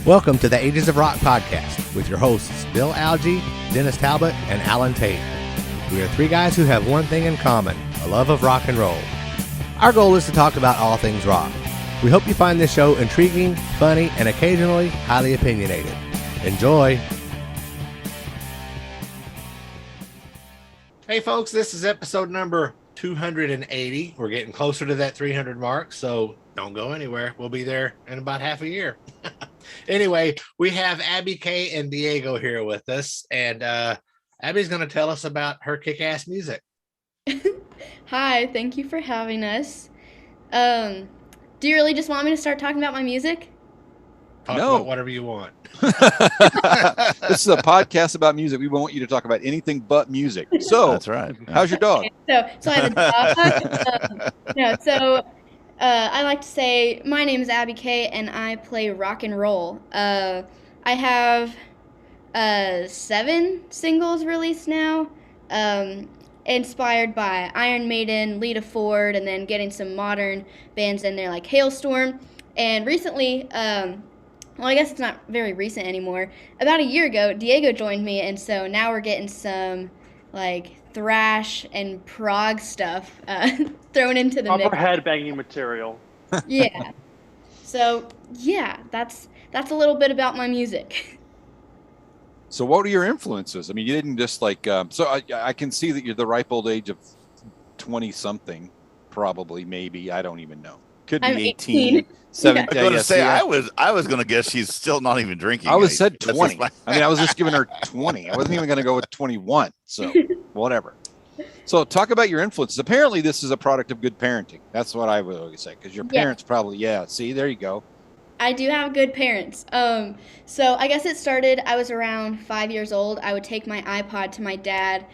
Welcome to the Ages of Rock podcast with your hosts Bill Algie, Dennis Talbot, and Alan Tate. We are three guys who have one thing in common, a love of rock and roll. Our goal is to talk about all things rock. We hope you find this show intriguing, funny, and occasionally highly opinionated. Enjoy! Hey folks, this is episode number 280. We're getting closer to that 300 mark, so don't go anywhere. We'll be there in about half a year. Anyway, we have Abby Kay and Diego here with us, and Abby's going to tell us about her kick-ass music. Hi, thank you for having us. Do you really just want me to start talking about my music? Talk about whatever you want. This is a podcast about music. We want you to talk about anything but music. So that's right. How's your dog? Okay, so I have a dog. I like to say my name is Abby Kay and I play rock and roll. I have 7 singles released now, inspired by Iron Maiden, Lita Ford, and then getting some modern bands in there like Hailstorm. And recently, well, I guess it's not very recent anymore. About a year ago, Diego joined me, and so now we're getting some like thrash and prog stuff thrown into the mix. Proper headbanging material. Yeah. So yeah, that's a little bit about my music. So what are your influences? I mean, you didn't just like, so I can see that you're the ripe old age of 20 something, probably, maybe, I don't even know. Could be I'm 18, 17. I was going to say, I was going to guess she's still not even drinking. I was said 20. I mean, I was just giving her 20. I wasn't even going to go with 21. So whatever. So talk about your influences. Apparently this is a product of good parenting. That's what I would always say. Because your parents probably, see, there you go. I do have good parents. So I guess it started, I was around 5 years old. I would take my iPod to my dad,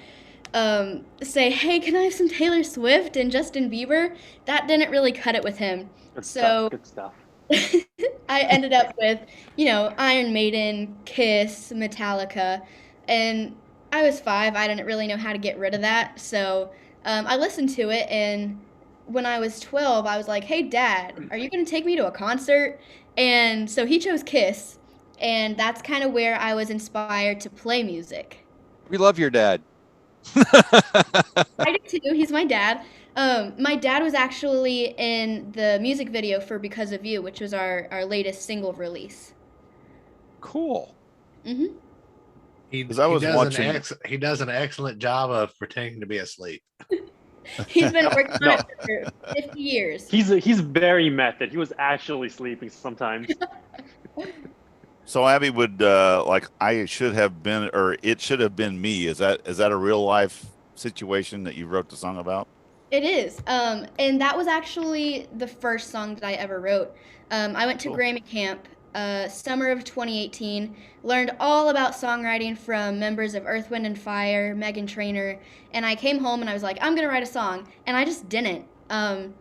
say, hey, can I have some Taylor Swift and Justin Bieber? That didn't really cut it with him. Good stuff. I ended up with, Iron Maiden, Kiss, Metallica, and I was 5. I didn't really know how to get rid of that, so I listened to it, and when I was 12, I was like, hey, Dad, are you going to take me to a concert? And so he chose Kiss, and that's kind of where I was inspired to play music. We love your dad. I do too. He's my dad. My dad was actually in the music video for Because of You, which was our latest single release. Cool. Mm-hmm. He does an excellent job of pretending to be asleep. He's been working on it for 50 years. He's very method. He was actually sleeping sometimes. So Abby would I should have been, or it should have been me. Is that a real life situation that you wrote the song about? It is. And that was actually the first song that I ever wrote. I went to Grammy Camp summer of 2018, learned all about songwriting from members of Earth, Wind & Fire, Meghan Trainor, and I came home and I was like, I'm going to write a song, and I just didn't. And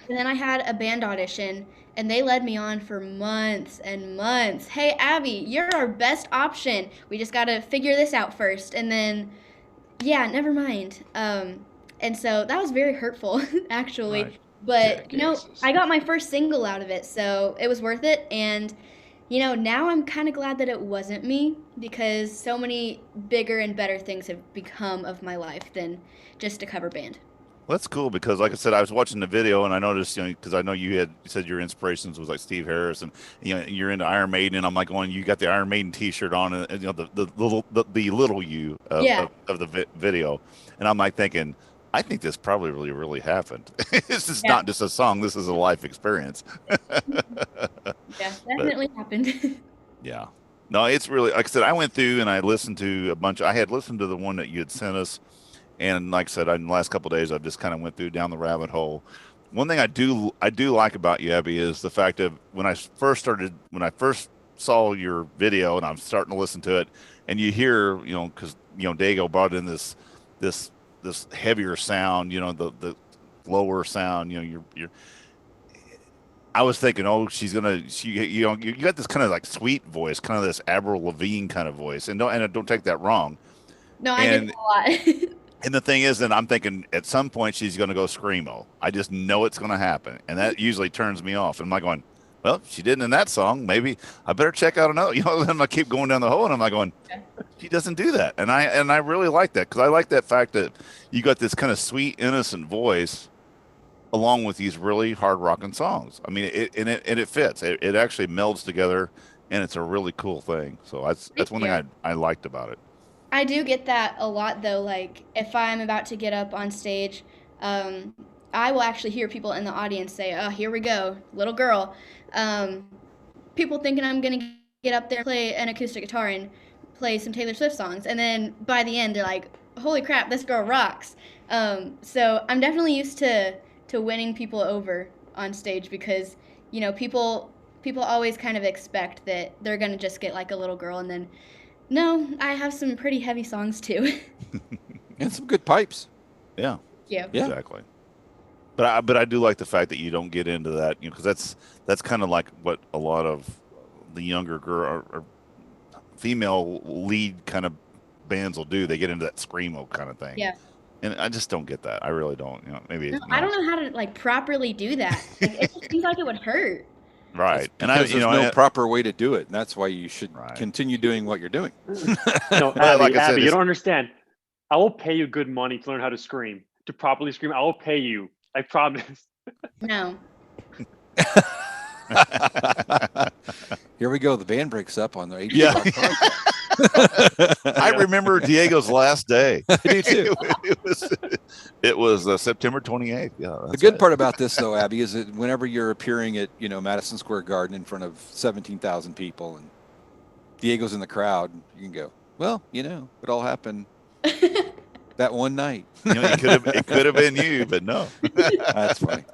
then I had a band audition, and they led me on for months and months. Hey, Abby, you're our best option. We just got to figure this out first. And then, never mind. And so that was very hurtful, actually. Right. But, I got my first single out of it, so it was worth it. And, now I'm kind of glad that it wasn't me, because so many bigger and better things have become of my life than just a cover band. Well, that's cool, because like I said, I was watching the video and I noticed, because I know you said your inspirations was like Steve Harris, and you're into Iron Maiden, and I'm like going, you got the Iron Maiden T-shirt on, and the little you of the video, and I'm like thinking, I think this probably really happened. This is not just a song; this is a life experience. Yeah, definitely happened. Yeah, no, it's really, like I said, I went through and I listened to a bunch. I had listened to the one that you had sent us. And like I said, in the last couple of days, I've just kind of went through down the rabbit hole. One thing I do like about you, Abby, is the fact that when I first saw your video and I'm starting to listen to it, and you hear, because Diego brought in this heavier sound, the lower sound, you're. I was thinking, you got this kind of like sweet voice, kind of this Avril Lavigne kind of voice, and don't take that wrong. No, I get it a lot. And the thing is, then I'm thinking at some point she's going to go screamo. I just know it's going to happen, and that usually turns me off. And I'm like going, well, she didn't in that song. Maybe I better check out another. Then I keep going down the hole, and I'm like going, she doesn't do that. And I really like that because I like that fact that you got this kind of sweet, innocent voice along with these really hard rocking songs. I mean, it fits. It actually melds together, and it's a really cool thing. So that's one thing I liked about it. I do get that a lot, though. Like, if I'm about to get up on stage, I will actually hear people in the audience say, oh, here we go, little girl. People thinking I'm going to get up there, play an acoustic guitar, and play some Taylor Swift songs. And then by the end, they're like, holy crap, this girl rocks. So I'm definitely used to winning people over on stage because, people always kind of expect that they're going to just get like a little girl, and then no, I have some pretty heavy songs too. And some good pipes. Yeah. Exactly. But I do like the fact that you don't get into that, because that's kind of like what a lot of the younger girl or female lead kind of bands will do. They get into that screamo kind of thing. Yeah. And I just don't get that. I really don't. Maybe. No, I don't know how to like properly do that. Like, it just seems like it would hurt. Right. And there's no proper way to do it. And that's why you should continue doing what you're doing. No, Abby, you don't understand. I will pay you good money to learn how to scream, to properly scream. I will pay you. I promise. No. Here we go. The band breaks up on the 80s. Yeah. I remember Diego's last day. I do too. It was September 28th. Yeah. The good part about this, though, Abby, is that whenever you're appearing at Madison Square Garden in front of 17,000 people, and Diego's in the crowd, you can go, well, it all happened that one night. It could have been you, but no. That's funny.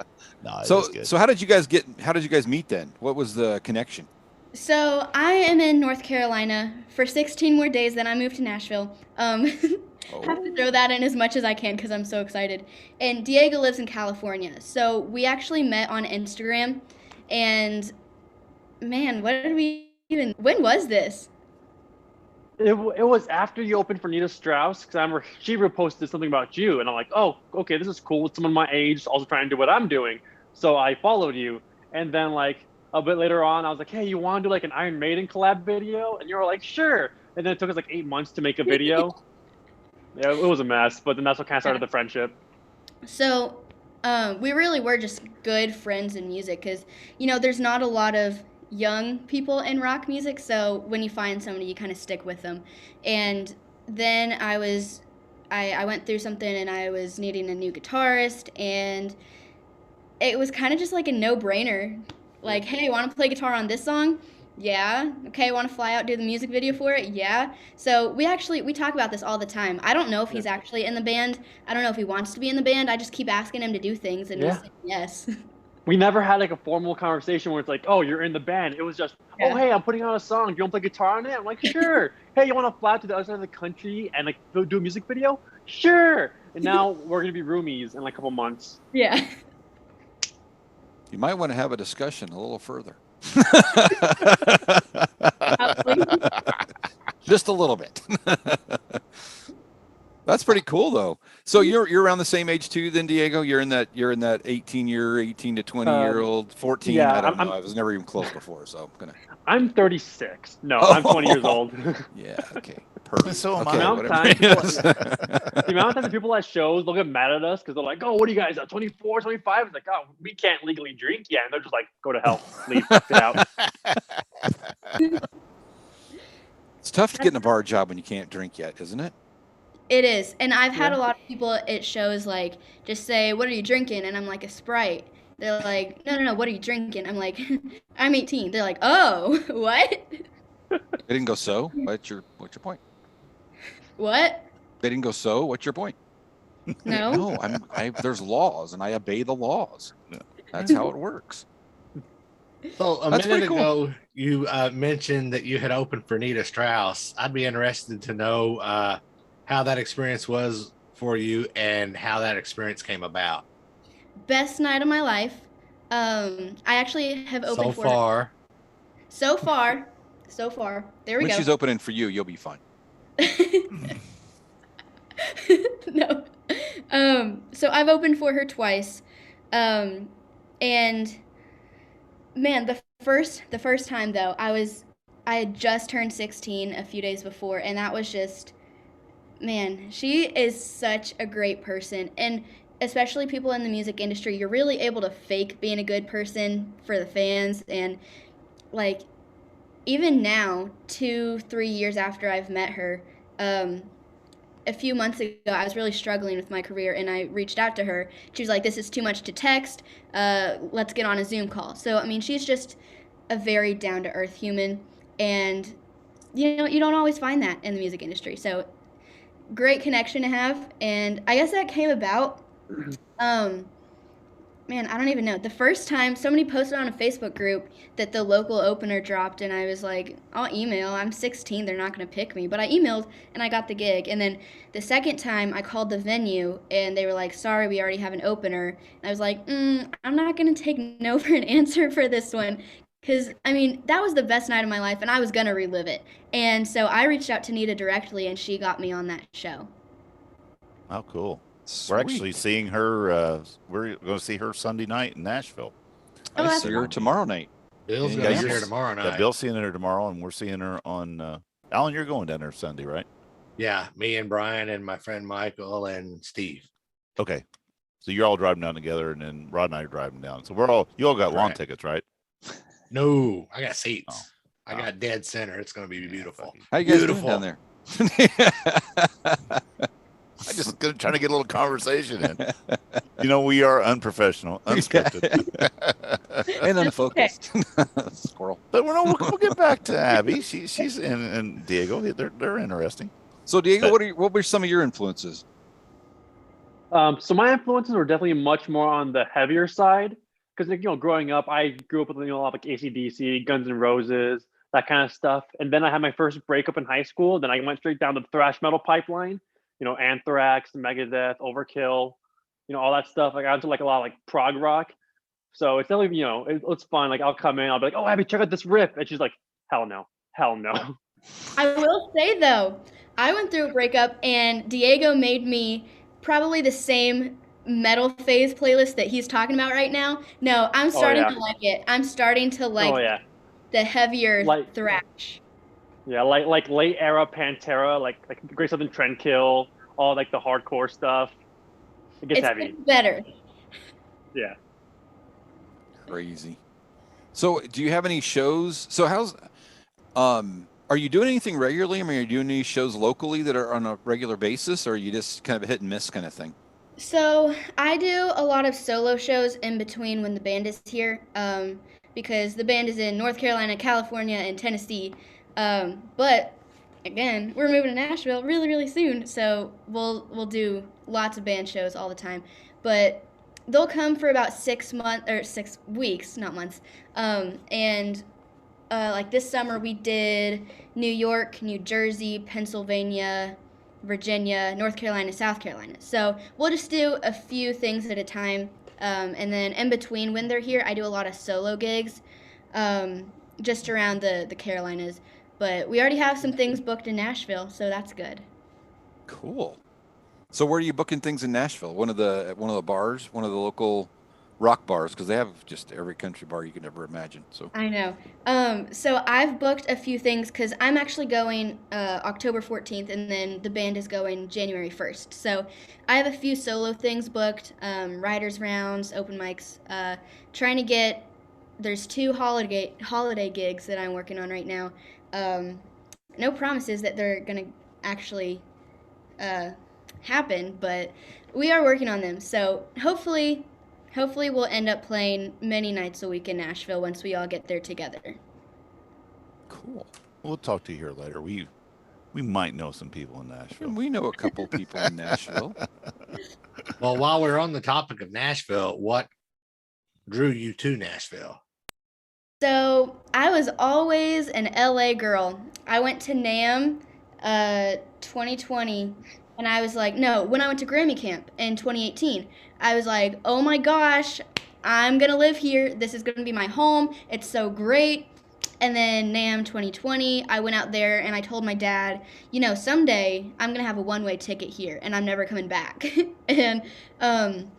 No, so how did you guys meet then? What was the connection? So I am in North Carolina for 16 more days, then I moved to Nashville. Have to throw that in as much as I can because I'm so excited. And Diego lives in California. So we actually met on Instagram. And man, when was this? It was after you opened for Nita Strauss, because I remember she reposted something about you, and I'm like, oh, okay, this is cool. It's someone my age, also trying to do what I'm doing. So I followed you, and then like a bit later on, I was like, hey, you want to do like an Iron Maiden collab video? And you were like, sure. And then it took us like 8 months to make a video. Yeah, it was a mess, but then that's what kind of started the friendship. So we really were just good friends in music because, there's not a lot of young people in rock music, so when you find somebody, you kind of stick with them. And then I went through something, and I was needing a new guitarist, and it was kind of just like a no-brainer. Like, hey, want to play guitar on this song? Yeah. Okay, want to fly out, do the music video for it? Yeah. So we talk about this all the time. I don't know if he's actually in the band. I don't know if he wants to be in the band. I just keep asking him to do things, and he's saying yes. We never had like a formal conversation where it's like, oh, you're in the band. It was just, oh, hey, I'm putting out a song. Do you want to play guitar on it? I'm like, sure. Hey, you want to fly out to the other side of the country and like do a music video? Sure. And now we're going to be roomies in like a couple months. Yeah. You might want to have a discussion a little further. Just a little bit. That's pretty cool, though. So you're around the same age too, then, Diego. You're in that 18 to 20-year-old, 14. Yeah, I don't know. I was never even close before, so I'm gonna. I'm 36. No, I'm 20 years old. Yeah. Okay. Perfect. So am okay, the amount of times people at shows they'll get mad at us because they're like, oh, what are you guys at 24, 25? It's like, oh, we can't legally drink yet. And they're just like, go to hell, leave, get out. It's tough to get in a bar job when you can't drink yet, isn't it? It is. And I've had a lot of people at shows like just say, what are you drinking? And I'm like, a Sprite. They're like, no, what are you drinking? I'm like, I'm 18. They're like, oh, what? They didn't go, so? What's your point? What? They didn't go, so? What's your point? No. No, there's laws, and I obey the laws. That's how it works. So a minute ago, you mentioned that you had opened for Nita Strauss. I'd be interested to know how that experience was for you and how that experience came about. Best night of my life. I actually have opened so far. So far. There we go. When she's opening for you, you'll be fine. No. So I've opened for her twice. And man, the first time though, I had just turned 16 a few days before, and that was just, man, she is such a great person. And especially people in the music industry, you're really able to fake being a good person for the fans. And like, even now, 2, 3 years after I've met her, a few months ago, I was really struggling with my career, and I reached out to her. She was like, "This is too much to text. Let's get on a Zoom call." So, I mean, she's just a very down to earth human, and you don't always find that in the music industry. So, great connection to have, and I guess that came about. Um, Man, I don't even know. The first time somebody posted on a Facebook group that the local opener dropped, and I was like, I'll email. I'm 16. They're not going to pick me. But I emailed, and I got the gig. And then the second time, I called the venue, and they were like, sorry, we already have an opener. And I was like, I'm not going to take no for an answer for this one. Because, I mean, that was the best night of my life, and I was going to relive it. And so I reached out to Nita directly, and she got me on that show. Oh, cool. Sweet. We're actually seeing her. We're going to see her Sunday night in Nashville. Oh, I that's see her tomorrow night. Bill's Yeah, going to see you're- her tomorrow night. Yeah, Bill's seeing her tomorrow, and we're seeing her on. Alan, you're going down there Sunday, right? Yeah, me and Brian and my friend Michael and Steve. Okay, so you're all driving down together, and then Rod and I are driving down. So you all got lawn Right. tickets, right? No, I got seats. Oh. I got dead center. It's going to be beautiful. How you guys Beautiful. doing down there? I just trying to get a little conversation in. We are unprofessional, unscripted. And unfocused. Squirrel. But we'll get back to Abby. She's and Diego. They're interesting. So Diego, what were some of your influences? So my influences were definitely much more on the heavier side because, growing up, I grew up with a lot of like AC/DC, Guns N' Roses, that kind of stuff. And then I had my first breakup in high school. Then I went straight down the thrash metal pipeline. Anthrax, Megadeth, Overkill, all that stuff. Like I went to like a lot of like prog rock. So it's definitely, it's fun. Like I'll come in, I'll be like, "Oh, Abby, check out this riff," and she's like, "Hell no, hell no." I will say though, I went through a breakup, and Diego made me probably the same metal phase playlist that he's talking about right now. No, I'm starting yeah. to like it. I'm starting to like Oh yeah, the heavier Like- thrash. yeah, like late era Pantera, like Great Southern Trendkill, all like the hardcore stuff. It gets It's heavy. better. Yeah. Crazy. So do you have any shows? So are you doing anything regularly? I mean, are you doing any shows locally that are on a regular basis, or are you just kind of a hit and miss kind of thing? So I do a lot of solo shows in between when the band is here, because the band is in North Carolina, California, and Tennessee. But again, we're moving to Nashville really, really soon, so we'll do lots of band shows all the time. But they'll come for about 6 months or 6 weeks, not months. And like this summer, we did New York, New Jersey, Pennsylvania, Virginia, North Carolina, South Carolina. So we'll just do a few things at a time. And then in between when they're here, I do a lot of solo gigs just around the Carolinas. But we already have some things booked in Nashville, so that's good. Cool. So where are you booking things in Nashville? One of the bars, one of the local rock bars, because they have just every country bar you can ever imagine. So I know. So I've booked a few things because I'm actually going October 14th, and then the band is going January 1st. So I have a few solo things booked, writers rounds, open mics, trying to get. There's 2 holiday gigs that I'm working on right now. No promises that they're gonna actually happen, but we are working on them. So hopefully we'll end up playing many nights a week in Nashville once we all get there together. cool. We'll talk to you here later. We might know some people in Nashville. And we know a couple people in Nashville. Well, while we're on the topic of Nashville, what drew you to Nashville? So I was always an LA girl. I went to NAMM 2020, and I was like, no, when I went to Grammy Camp in 2018, I was like, oh my gosh, I'm going to live here. This is going to be my home. It's so great. And then NAMM 2020, I went out there and I told my dad, someday I'm going to have a one-way ticket here and I'm never coming back. And then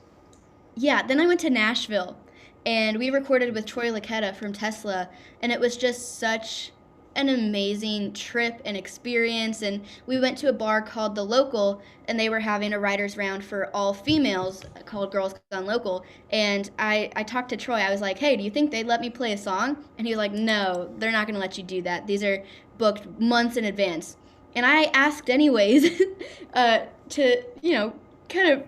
I went to Nashville and we recorded with Troy Laketta from Tesla, and it was just such an amazing trip and experience. And we went to a bar called The Local, and they were having a writer's round for all females called Girls Gone Local. And I talked to Troy. I was like, hey, do you think they'd let me play a song? And he was like, no, they're not going to let you do that. These are booked months in advance. And I asked anyways to, kind of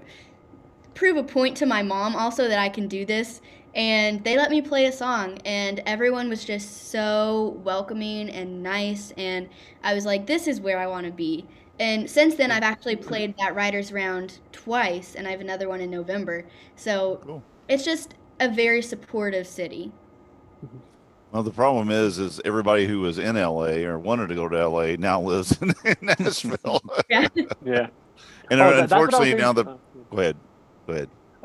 prove a point to my mom also that I can do this. And they let me play a song, and everyone was just so welcoming and nice, and I was like, this is where I want to be. And since then, I've actually played that writer's round twice, and I have another one in November. So cool. It's just a very supportive city. Well, the problem is everybody who was in LA or wanted to go to LA now lives in Nashville. Yeah. And unfortunately now go ahead.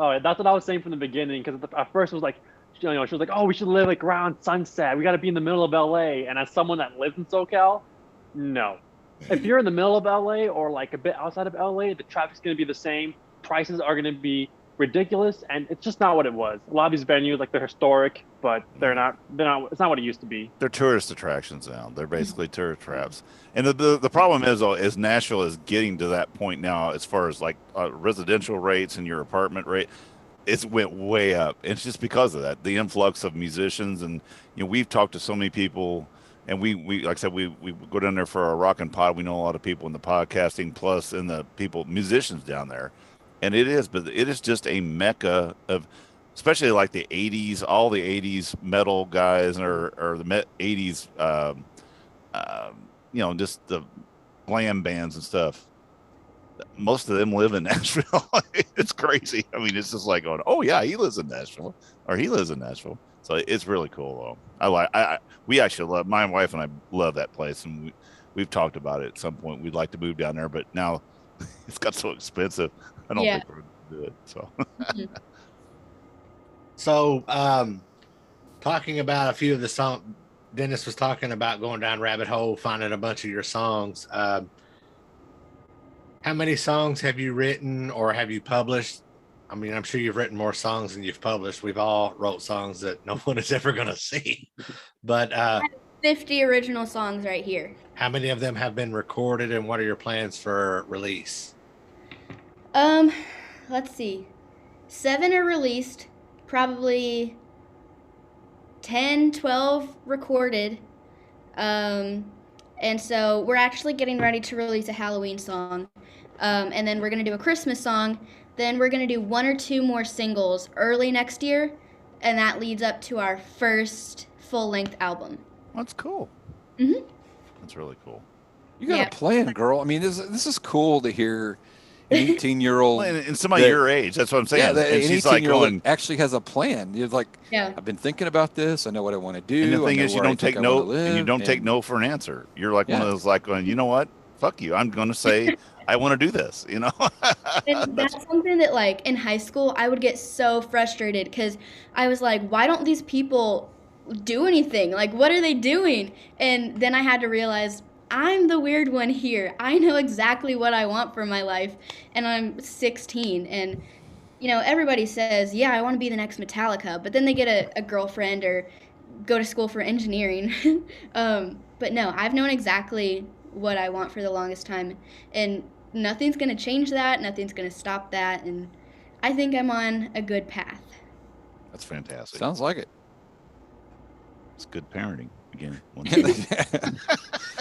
Oh, that's what I was saying from the beginning, because at first it was like, she was like, oh, we should live like around Sunset. We got to be in the middle of LA. And as someone that lives in SoCal, no. If you're in the middle of LA or like a bit outside of LA, the traffic's going to be the same. Prices are going to be ridiculous, and it's just not what it was. A lot of these venues, like, they're historic, but they're not. It's not what it used to be. They're tourist attractions now. They're basically tourist traps. And the problem is Nashville is getting to that point now as far as like residential rates and your apartment rate. It's went way up. It's just because of that, the influx of musicians. And we've talked to so many people, and we like I said, we go down there for our rock and pod. We know a lot of people in the podcasting plus in the musicians down there. And it is just a mecca of, especially like the 80s, all the 80s metal guys or the 80s, just the glam bands and stuff. Most of them live in Nashville. It's crazy. I mean, it's just like going, oh yeah, he lives in Nashville, or he lives in Nashville. So it's really cool though. We actually love, my wife and I love that place, and we've talked about it at some point. We'd like to move down there, but now it's got so expensive. I don't think we're going to do it. So, So, talking about a few of the songs, Dennis was talking about going down rabbit hole, finding a bunch of your songs. How many songs have you written or have you published? I mean, I'm sure you've written more songs than you've published. We've all wrote songs that no one is ever going to see. But I have 50 original songs right here. How many of them have been recorded, and what are your plans for release? Let's see. 7 are released, probably 10, 12 recorded. And so we're actually getting ready to release a Halloween song. And then we're going to do a Christmas song. Then we're going to do 1 or 2 more singles early next year. And that leads up to our first full-length album. That's cool. Mm-hmm. That's really cool. You got a plan, girl. I mean, this is cool to hear an 18-year-old. And somebody your age. That's what I'm saying. Yeah, and she's like going, actually has a plan. You're like, I've been thinking about this. I know what I want to do. And the thing is, you don't take no, and you don't take no for an answer. You're like one of those like going, you know what? Fuck you. I'm going to say I want to do this. And that's something that, like, in high school, I would get so frustrated because I was like, why don't these people do anything? Like, what are they doing? And then I had to realize, I'm the weird one here. I know exactly what I want for my life, and I'm 16. And, everybody says, yeah, I want to be the next Metallica, but then they get a girlfriend or go to school for engineering. But no, I've known exactly what I want for the longest time, and nothing's going to change that. Nothing's going to stop that, and I think I'm on a good path. That's fantastic. Sounds like it. It's good parenting. Again,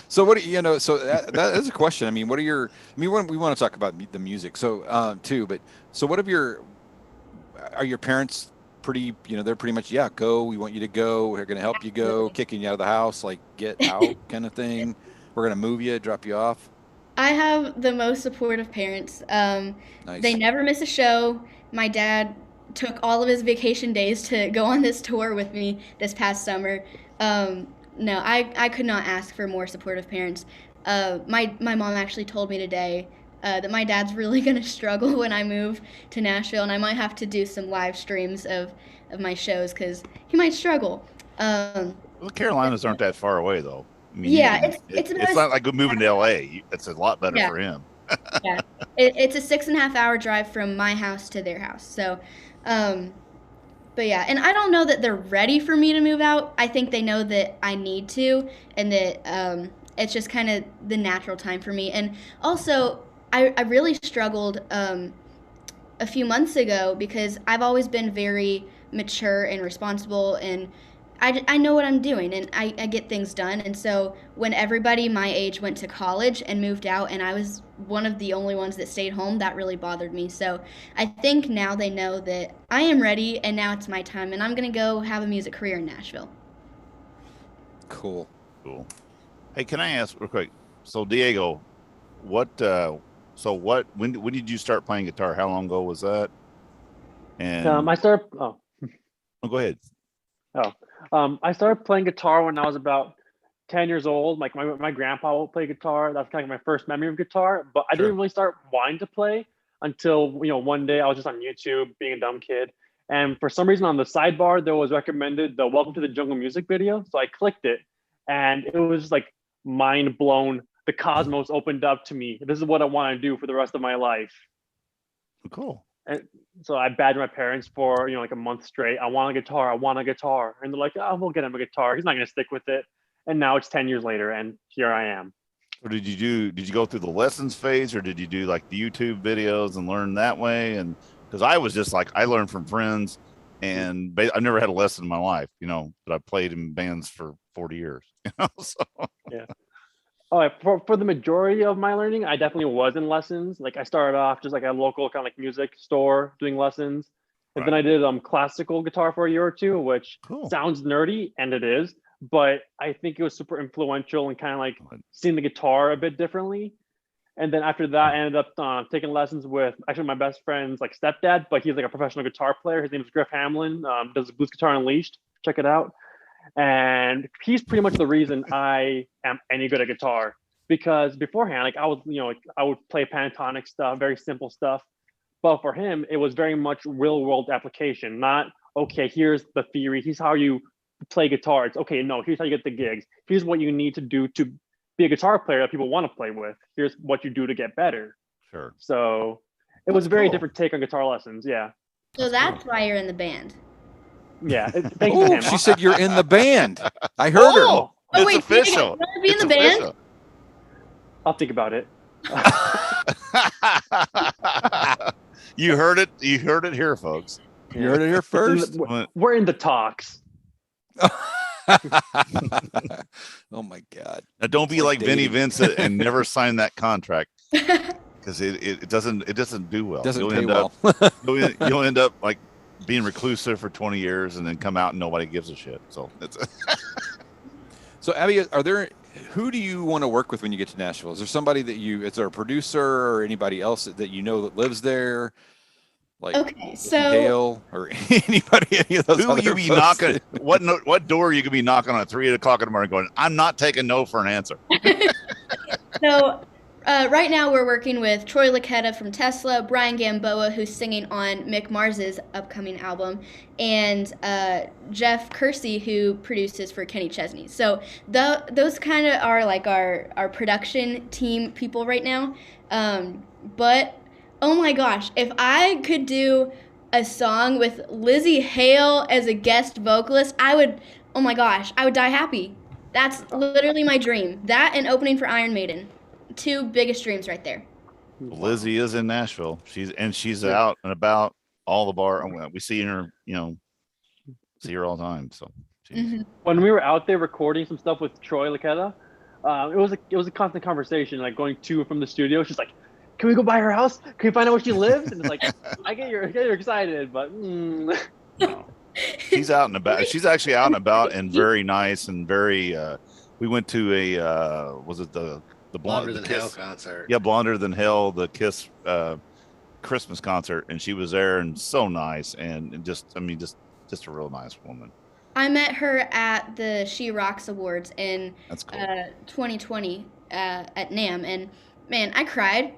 so what do you so that is a question. I mean, what are your? I mean, we want to talk about the music, so too. But so, what are your parents pretty? They're pretty much go. We want you to go. We're going to help you go. Kicking you out of the house, like get out, kind of thing. We're going to move you, drop you off. I have the most supportive parents. Nice. They never miss a show. My dad took all of his vacation days to go on this tour with me this past summer. No, I could not ask for more supportive parents. My mom actually told me today that my dad's really going to struggle when I move to Nashville, and I might have to do some live streams of my shows because he might struggle. Well, the Carolinas aren't that far away, though. I mean, Yeah, it's not like moving to LA. It's a lot better yeah, for him. yeah. It's a 6.5 hour drive from my house to their house. So, um, but yeah, and I don't know that they're ready for me to move out. I think they know that I need to, and that it's just kind of the natural time for me. And also, I really struggled a few months ago because I've always been very mature and responsible, and I know what I'm doing, and I get things done. And so when everybody my age went to college and moved out and I was one of the only ones that stayed home, that really bothered me. So I think now they know that I am ready and now it's my time, and I'm going to go have a music career in Nashville. Cool. Hey, can I ask real quick? So Diego, when did you start playing guitar? How long ago was that? And I started. Oh, go ahead. I started playing guitar when I was about 10 years old. Like my grandpa would play guitar. That's kind of my first memory of guitar. But I Sure. didn't really start wanting to play until one day I was just on YouTube being a dumb kid, and for some reason on the sidebar there was recommended the "Welcome to the Jungle" music video. So I clicked it, and it was just like mind blown. The cosmos opened up to me. This is what I want to do for the rest of my life. Cool. And so I badgered my parents for like a month straight. I want a guitar. I want a guitar. And they're like, "Oh, we'll get him a guitar. He's not going to stick with it." And now it's 10 years later, and here I am. Or did you go through the lessons phase, or did you do like the YouTube videos and learn that way? And because I was just like, I learned from friends, and I never had a lesson in my life, but I played in bands for 40 years, so. Yeah. Oh, for the majority of my learning, I definitely was in lessons. Like I started off just like a local kind of like music store doing lessons. And then I did classical guitar for a year or two, which sounds nerdy, and it is, but I think it was super influential and kind of like seeing the guitar a bit differently. And then after that, I ended up taking lessons with actually my best friend's like stepdad, but he's like a professional guitar player. His name is Griff Hamlin. Does Blues Guitar Unleashed. Check it out. And he's pretty much the reason I am any good at guitar, because beforehand, like I was, I would play pentatonic stuff, very simple stuff. But for him, it was very much real world application, not, okay, here's the theory, here's how you play guitar. It's okay, no, here's how you get the gigs. Here's what you need to do to be a guitar player that people want to play with. Here's what you do to get better. Sure. So it was a very different take on guitar lessons. Yeah. So that's why you're in the band. Yeah. Thanks to him. She said you're in the band. I heard her. Oh, It's wait, official. You want to be in the band? I'll think about it. You heard it. You heard it here, folks. You heard it here first. We're in the talks. Oh my God! Now don't be like Vinnie Vincent and never sign that contract, because it doesn't do well. Doesn't you'll pay end well. Up, you'll end up like being reclusive for 20 years and then come out and nobody gives a shit. So it's So Abby, who do you want to work with when you get to Nashville? Is there somebody is there a producer or anybody else that you know that lives there? Like, okay, so Gail or anybody, any of those. Who will you be knocking? What door are you gonna be knocking on at 3 o'clock in the morning? Going, I'm not taking no for an answer. So right now we're working with Troy Laketta from Tesla, Brian Gamboa, who's singing on Mick Mars's upcoming album, and Jeff Kersey, who produces for Kenny Chesney. So those kind of are like our production team people right now. But oh my gosh, if I could do a song with Lizzie Hale as a guest vocalist, I would die happy. That's literally my dream. That and opening for Iron Maiden. Two biggest dreams right there. Lizzie is in Nashville. She's out and about all the bar. We see her, see her all the time. So when we were out there recording some stuff with Troy Laketta, it was a constant conversation, like going to and from the studio. She's like, "Can we go by her house? Can we find out where she lives?" And it's like, I get you're excited, but no. She's out and about. She's actually out and about and very nice and very. We went to a was it the Blonder Than Hell concert? Yeah, Blonder Than Hell, the Kiss Christmas concert, and she was there and so nice and just a real nice woman. I met her at the She Rocks Awards in That's cool. 2020 at NAMM, and man, I cried.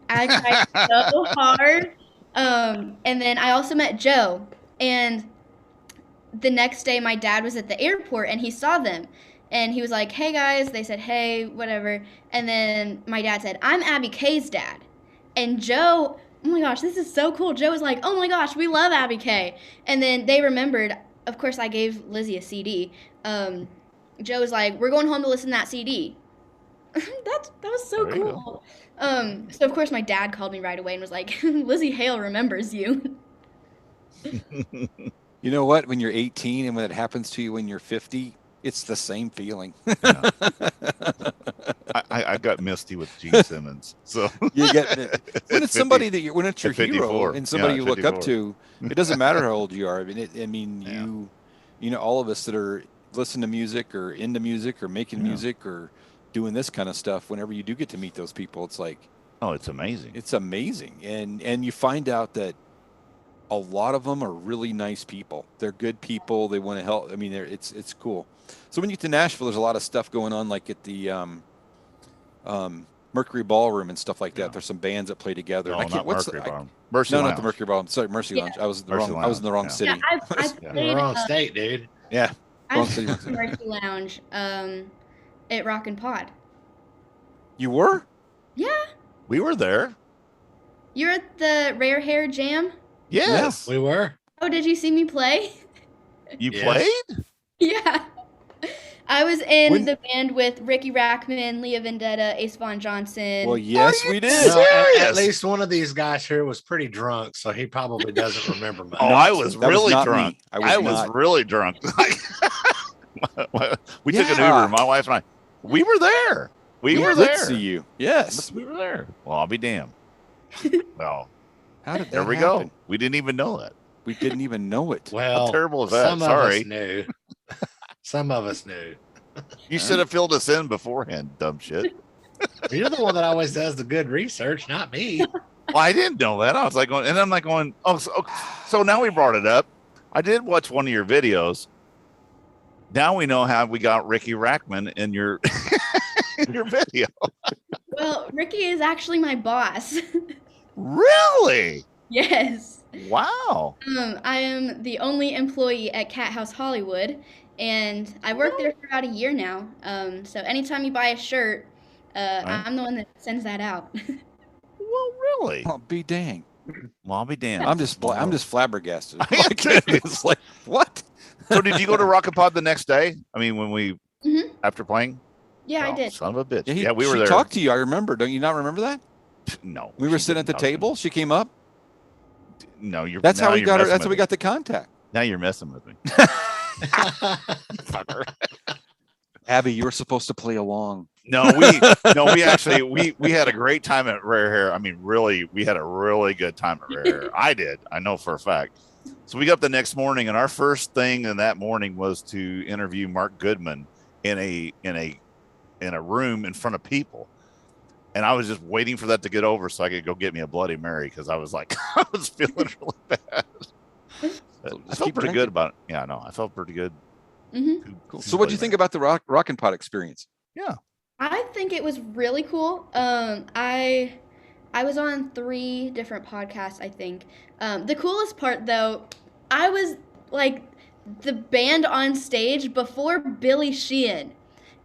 I cried so hard. And then I also met Joe, and the next day my dad was at the airport and he saw them. And he was like, hey guys. They said, hey, whatever. And then my dad said, I'm Abby Kay's dad. And Joe, oh my gosh, this is so cool. Joe was like, oh my gosh, we love Abby Kay. And then they remembered, of course, I gave Lizzie a CD. Joe was like, we're going home to listen to that CD. that was so cool. So of course my dad called me right away and was like, Lizzie Hale remembers you. You know what? When you're 18 and when it happens to you when you're 50, it's the same feeling. Yeah. I got misty with Gene Simmons. So you get when it's somebody that when it's your hero and somebody you look up to, it doesn't matter how old you are. I mean, you know, all of us that are listening to music or into music or making music or doing this kind of stuff, whenever you do get to meet those people, it's like, oh, it's amazing. It's amazing. And you find out that a lot of them are really nice people. They're good people. They want to help. I mean, it's cool. So when you get to Nashville, there's a lot of stuff going on, like at the Mercury Ballroom and stuff like that. There's some bands that play together. No, and I can't, not Mercury Ballroom. Mercy no, Lounge. not the Mercury Ballroom. Sorry, Mercy Lounge. I was in the wrong city. Yeah, I You're played in the wrong state, dude. Yeah. I played Mercy Lounge at Rock and Pod. You were? Yeah. We were there. You're at the Rare Hair Jam? Yes. We were. Oh, did you see me play? You played? Yeah. I was in the band with Ricky Rackman, Leah Vendetta, Ace Von Johnson. Well, yes, we did. No, at least one of these guys here was pretty drunk, so he probably doesn't remember much. Oh, I was really drunk. Me. I was really drunk. We took an Uber, my wife and I. We were there. We were there. See you. Yes. We were there. Well, I'll be damned. Well, how did that there we happen? go. We didn't even know that. We didn't even know it. Well, how terrible is that? Some Sorry. of us knew. Some of us knew. You should have filled us in beforehand, dumb shit. You're the one that always does the good research, not me. Well, I didn't know that. I was like, and I'm like going, so now we brought it up. I did watch one of your videos. Now we know how we got Ricky Rackman in your in your video. Well, Ricky is actually my boss. Really? Yes. Wow. I am the only employee at Cat House Hollywood, and I worked there for about a year now. So anytime you buy a shirt, I'm the one that sends that out. Well, really? I'll be dang. Well, I'll be damned. I'm just flabbergasted. It's like, what? So did you go to Rocket Pod the next day? I mean, when we after playing? Yeah, I did. Son of a bitch. Yeah, we were she there. talked to you. I remember. Don't you not remember that? No. We were sitting at the table. She came up. No, That's how we got her. That's how we got the contact. Now you're messing with me. Fucker. Abby, you were supposed to play along. No, we actually we had a great time at Rare Hair. I mean, really, we had a really good time at Rare Hair. I did. I know for a fact. So we got up the next morning, and our first thing in that morning was to interview Mark Goodman in a room in front of people. And I was just waiting for that to get over so I could go get me a Bloody Mary because I was like, I was feeling really bad. I felt pretty good about it. Yeah, no, I felt pretty good. Mm-hmm. Cool. So what do you think about the Rock and Pod experience? Yeah. I think it was really cool. I was on 3 different podcasts, I think. The coolest part, though, I was like the band on stage before Billy Sheehan.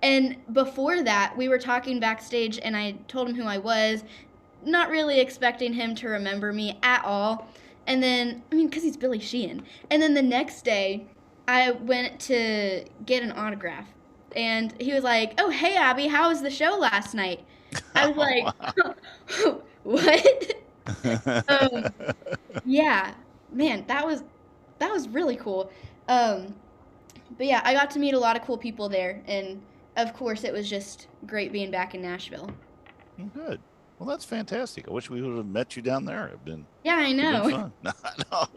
And before that, we were talking backstage, and I told him who I was, not really expecting him to remember me at all. And then, I mean, because he's Billy Sheehan. And then the next day, I went to get an autograph. And he was like, oh, hey, Abby, how was the show last night? I was like, what? Yeah, man, that was really cool. But yeah, I got to meet a lot of cool people there. And, of course, it was just great being back in Nashville. Good. Well, that's fantastic. I wish we would have met you down there. It'd been I know. fun. No.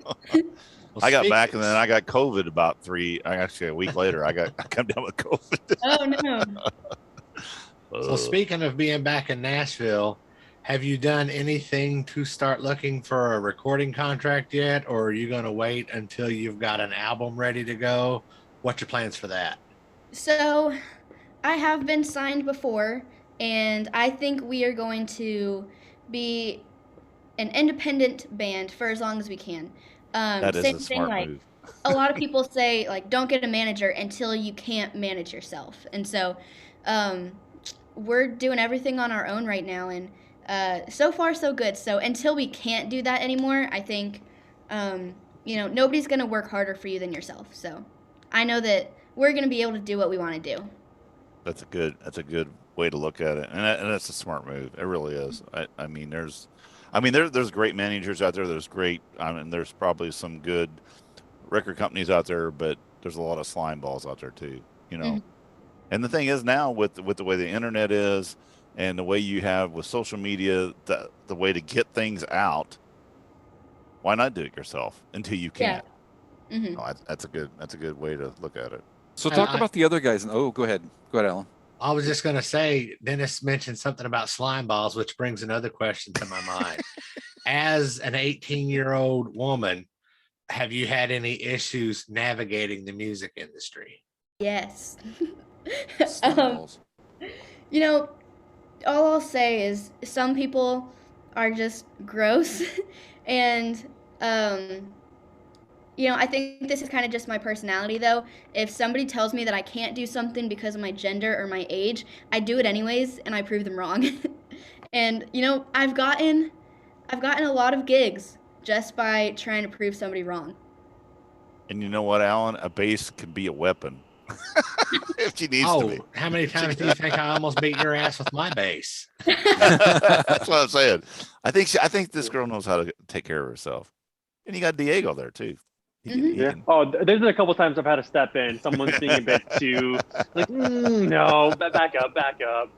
I got back and then I got COVID about a week later. I come down with COVID. Oh no. So speaking of being back in Nashville, have you done anything to start looking for a recording contract yet, or are you going to wait until you've got an album ready to go? What's your plans for that? So, I have been signed before, and I think we are going to be an independent band for as long as we can. That is Same a thing, smart like move. a lot of people say, like, don't get a manager until you can't manage yourself. And so we're doing everything on our own right now, and so far so good. So until we can't do that anymore, I think nobody's gonna work harder for you than yourself. So I know that we're gonna be able to do what we want to do. That's a good way to look at it, and that's a smart move. It really is. There's great managers out there. There's probably some good record companies out there, but there's a lot of slime balls out there too. Mhm. And the thing is now with the way the internet is, and the way you have with social media, the way to get things out, why not do it yourself until you Yeah. can? Mhm. Oh, that's a good way to look at it. So talk about the other guys. Oh, go ahead, Alan. I was just going to say, Dennis mentioned something about slime balls, which brings another question to my mind. As an 18-year-old woman, have you had any issues navigating the music industry? Yes. Slime balls. All I'll say is some people are just gross, and I think this is kind of just my personality, though. If somebody tells me that I can't do something because of my gender or my age, I do it anyways, and I prove them wrong. And I've gotten a lot of gigs just by trying to prove somebody wrong. And you know what, Alan? A bass can be a weapon if she needs to be. How many times do you think I almost beat your ass with my bass? That's what I'm saying. I think this girl knows how to take care of herself. And you got Diego there too. Oh, there's been a couple times I've had to step in. Someone's being a bit too like, no, back up.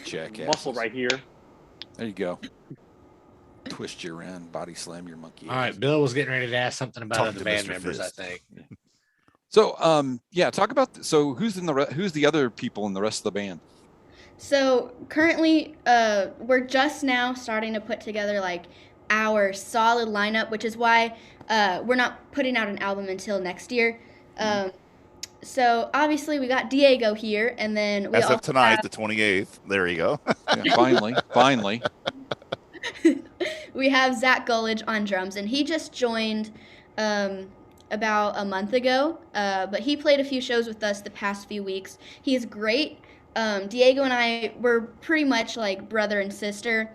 Jackass. Muscle right here. There you go. Twist you around, body slam your monkey. All right, Bill was getting ready to ask something about Talk other to band Mr. members, Fist. I think. So, talk about who's the other people in the rest of the band? So currently, we're just now starting to put together like our solid lineup, which is why we're not putting out an album until next year. So obviously we got Diego here, and then we As also of tonight, have, the 28th. There you go. Yeah, finally. we have Zach Gulledge on drums, and he just joined about a month ago, but he played a few shows with us the past few weeks. He is great. Diego and I, we're pretty much like brother and sister.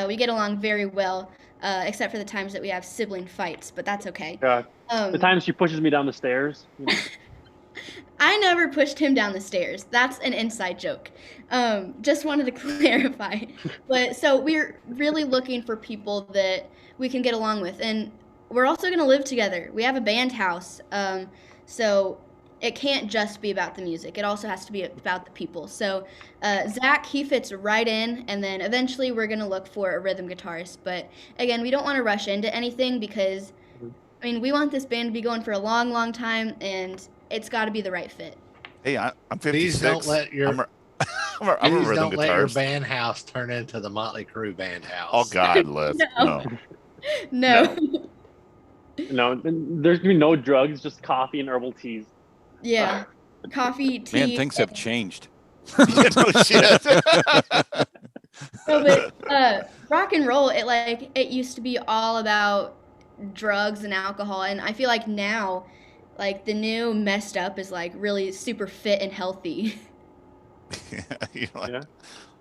We get along very well, except for the times that we have sibling fights, but that's okay. Yeah. The times she pushes me down the stairs. I never pushed him down the stairs. That's an inside joke. Just wanted to clarify. But so we're really looking for people that we can get along with. And we're also going to live together. We have a band house. So it can't just be about the music. It also has to be about the people. So Zach, he fits right in. And then eventually we're going to look for a rhythm guitarist. But again, we don't want to rush into anything because, we want this band to be going for a long, long time. And it's got to be the right fit. Hey, I'm 56. Please don't let your I'm a please rhythm don't let your guitarist. band house turn into the Motley Crue band house. Oh God, Les. No. No. No, there's gonna be no drugs, just coffee and herbal teas. Yeah. Coffee, tea. Man, things have changed. Yeah, no shit. No, but rock and roll, it used to be all about drugs and alcohol, and I feel like now, like the new messed up is like really super fit and healthy. Yeah.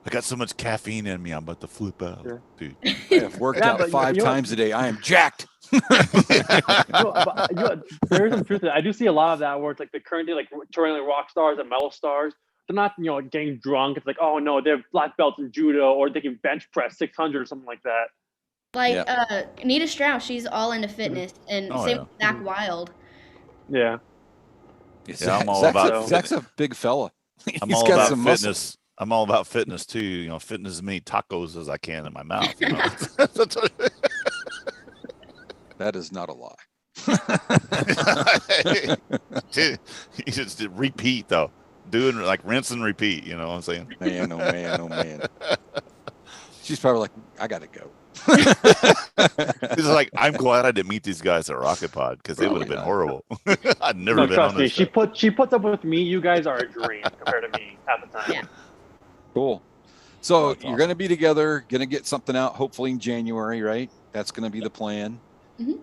I got so much caffeine in me, I'm about to flip out, dude. I have worked out but 5 times a day. I am jacked. There is some truth to that. I do see a lot of that where it's like the current day, like touring like rock stars and metal stars. They're not, getting drunk. It's like, oh no, they're black belts in judo, or they can bench press 600 or something like that. Like Nita Strauss, she's all into fitness, and same with Zach Wild. Yeah. Yeah, I'm all about Zach's a big fella. I'm all about fitness. I'm all about fitness too. Fitting as many tacos as I can in my mouth. That is not a lie. You just repeat though, doing like rinse and repeat. You know what I'm saying? Man, oh man. She's probably like, I gotta go. It's like, I'm glad I didn't meet these guys at Rocket Pod because it would have been horrible. I'd never been trust on me. this. She puts up with me. You guys are a dream compared to me half the time. Yeah. Cool. So That's you're awesome. going to be together, going to get something out hopefully in January, right? That's going to be the plan,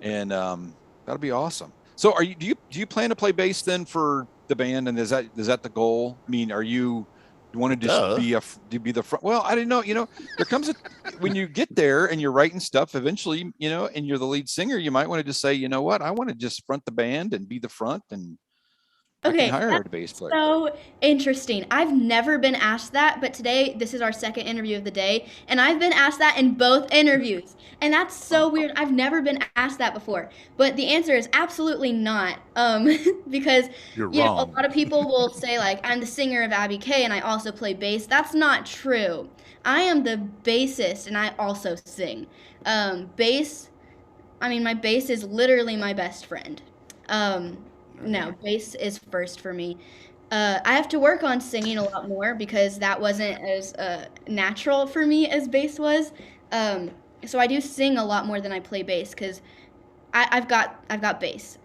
and that'll be awesome. So, do you plan to play bass then for the band? And is that the goal? I mean, you wanted to be the front? Well, I didn't know. You know, there comes when you get there and you're writing stuff. Eventually, you know, and you're the lead singer, you might want to just say, you know what, I want to just front the band and be the front and. Okay, I can hire a bass player. So interesting. I've never been asked that, but today this is our second interview of the day, and I've been asked that in both interviews. And that's so weird. I've never been asked that before. But the answer is absolutely not. Because You're you know, a wrong. lot of people will say like I'm the singer of Abby K and I also play bass. That's not true. I am the bassist and I also sing. Bass, I mean my bass is literally my best friend. No, bass is first for me. I have to work on singing a lot more because that wasn't as natural for me as bass was. So I do sing a lot more than I play bass because I've got bass.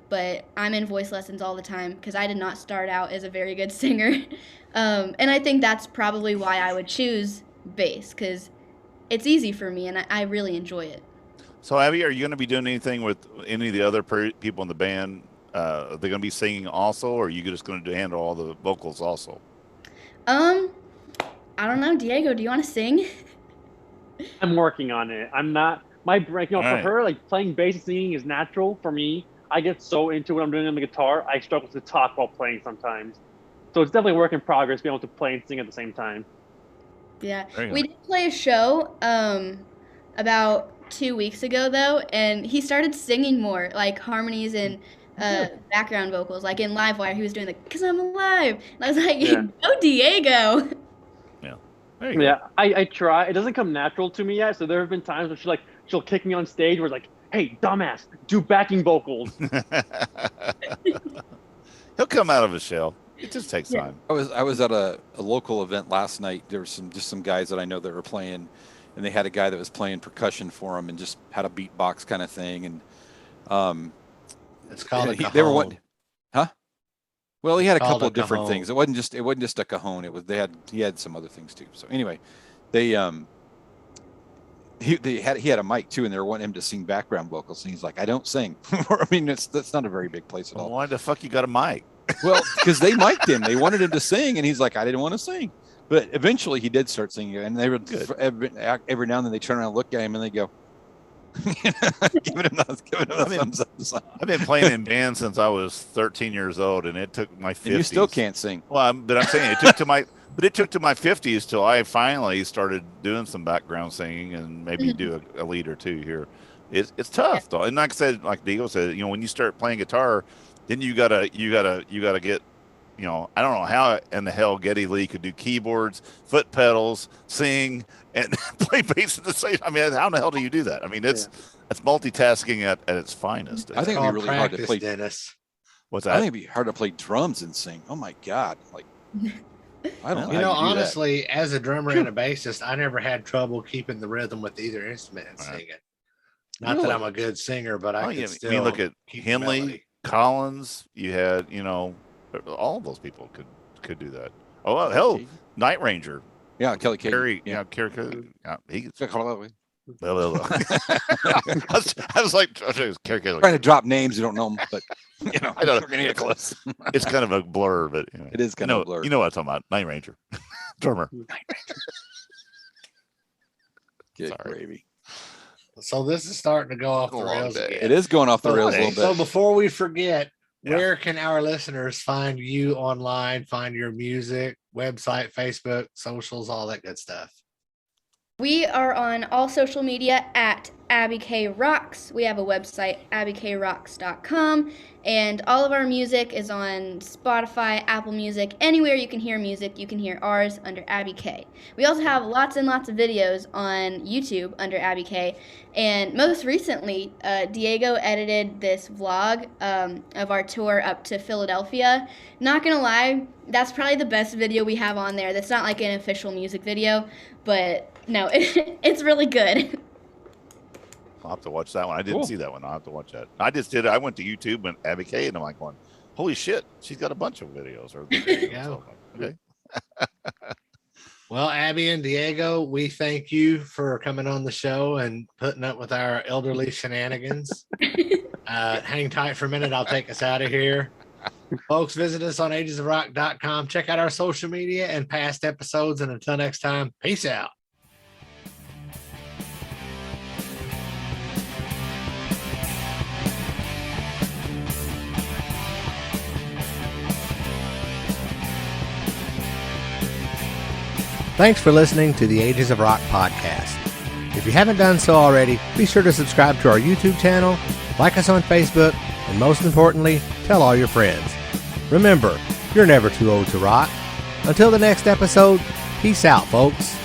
But I'm in voice lessons all the time because I did not start out as a very good singer. And I think that's probably why I would choose bass because it's easy for me and I really enjoy it. So, Abby, are you going to be doing anything with any of the other people in the band? Are they going to be singing also, or are you just going to handle all the vocals also? I don't know. Diego, do you want to sing? I'm working on it. I'm not my break. You know, for her, like playing bass and singing is natural. For me, I get so into what I'm doing on the guitar, I struggle to talk while playing sometimes. So it's definitely a work in progress, being able to play and sing at the same time. Yeah, we did play a show about 2 weeks ago though, and he started singing more, like harmonies and background vocals, like in Livewire. He was doing the "Cause I'm Alive," and I was like, "Go Diego!" Yeah, there you go. Yeah, I try. It doesn't come natural to me yet. So there have been times where she'll kick me on stage where it's like, "Hey, dumbass, do backing vocals." He'll come out of his shell. It just takes time. I was at a local event last night. There were some guys that I know that were playing, and they had a guy that was playing percussion for them and just had a beatbox kind of thing. And it's called a cajon. They were huh? Well, he had a couple of different things. It wasn't just a cajon. He had some other things too. So anyway, he had a mic too, and they were wanting him to sing background vocals, and he's like, "I don't sing." I mean, that's not a very big place at all. Why the fuck you got a mic? Well, because they mic'd him. They wanted him to sing, and he's like, "I didn't want to sing." But eventually, he did start singing, and they would every now and then they turn around and look at him, and they go, giving him a thumbs up. I've been playing in bands since I was 13 years old, and it took my 50s. And you still can't sing. Well, but I'm saying it took to my 50s till I finally started doing some background singing and maybe do a lead or two here. It's tough though, and like I said, like Diego said, you know, when you start playing guitar, then you gotta get. You know, I don't know how in the hell Geddy Lee could do keyboards, foot pedals, sing, and play bass at the same. I mean, how in the hell do you do that? I mean, it's multitasking at its finest. I think it'd be really hard to play. Dennis. What's that? I think it'd be hard to play drums and sing. Oh my god! Like, I don't know. You know, honestly, as a drummer and a bassist, I never had trouble keeping the rhythm with either instrument and singing. Not that I'm a good singer, but I can still. I mean, look at Henley, Collins. You had, you know. All of those people could do that. Oh, well, hell, Night Ranger. Yeah, Kelly Carey. Carey. He. I was like, Carey. Trying to drop names, you don't know them, but you know, I don't know. We're gonna get close. It's kind of a blur, but you know, it is kind of a blur. You know what I'm talking about? Night Ranger, drummer. Night Ranger. Good gravy. So this is starting to go off the rails again. It is going off the rails a little bit. So before we forget. Where can our listeners find you online, find your music, website, Facebook, socials, all that good stuff? We are on all social media at Abby K Rocks. We have a website, abbykrocks.com, and all of our music is on Spotify, Apple Music, anywhere you can hear music, you can hear ours under Abby K. We also have lots and lots of videos on YouTube under Abby K, and most recently, Diego edited this vlog of our tour up to Philadelphia. Not gonna lie, that's probably the best video we have on there. That's not like an official music video, but no, it's really good. I'll have to watch that one. I didn't see that one. I'll have to watch that. I just did it. I went to YouTube and Abby K, and I'm like going, holy shit, she's got a bunch of videos. Or videos. So, okay. Well, Abby and Diego, we thank you for coming on the show and putting up with our elderly shenanigans. Hang tight for a minute. I'll take us out of here. Folks, visit us on agesofrock.com. Check out our social media and past episodes. And until next time, peace out. Thanks for listening to the Ages of Rock podcast. If you haven't done so already, be sure to subscribe to our YouTube channel, like us on Facebook, and most importantly, tell all your friends. Remember, you're never too old to rock. Until the next episode, peace out, folks.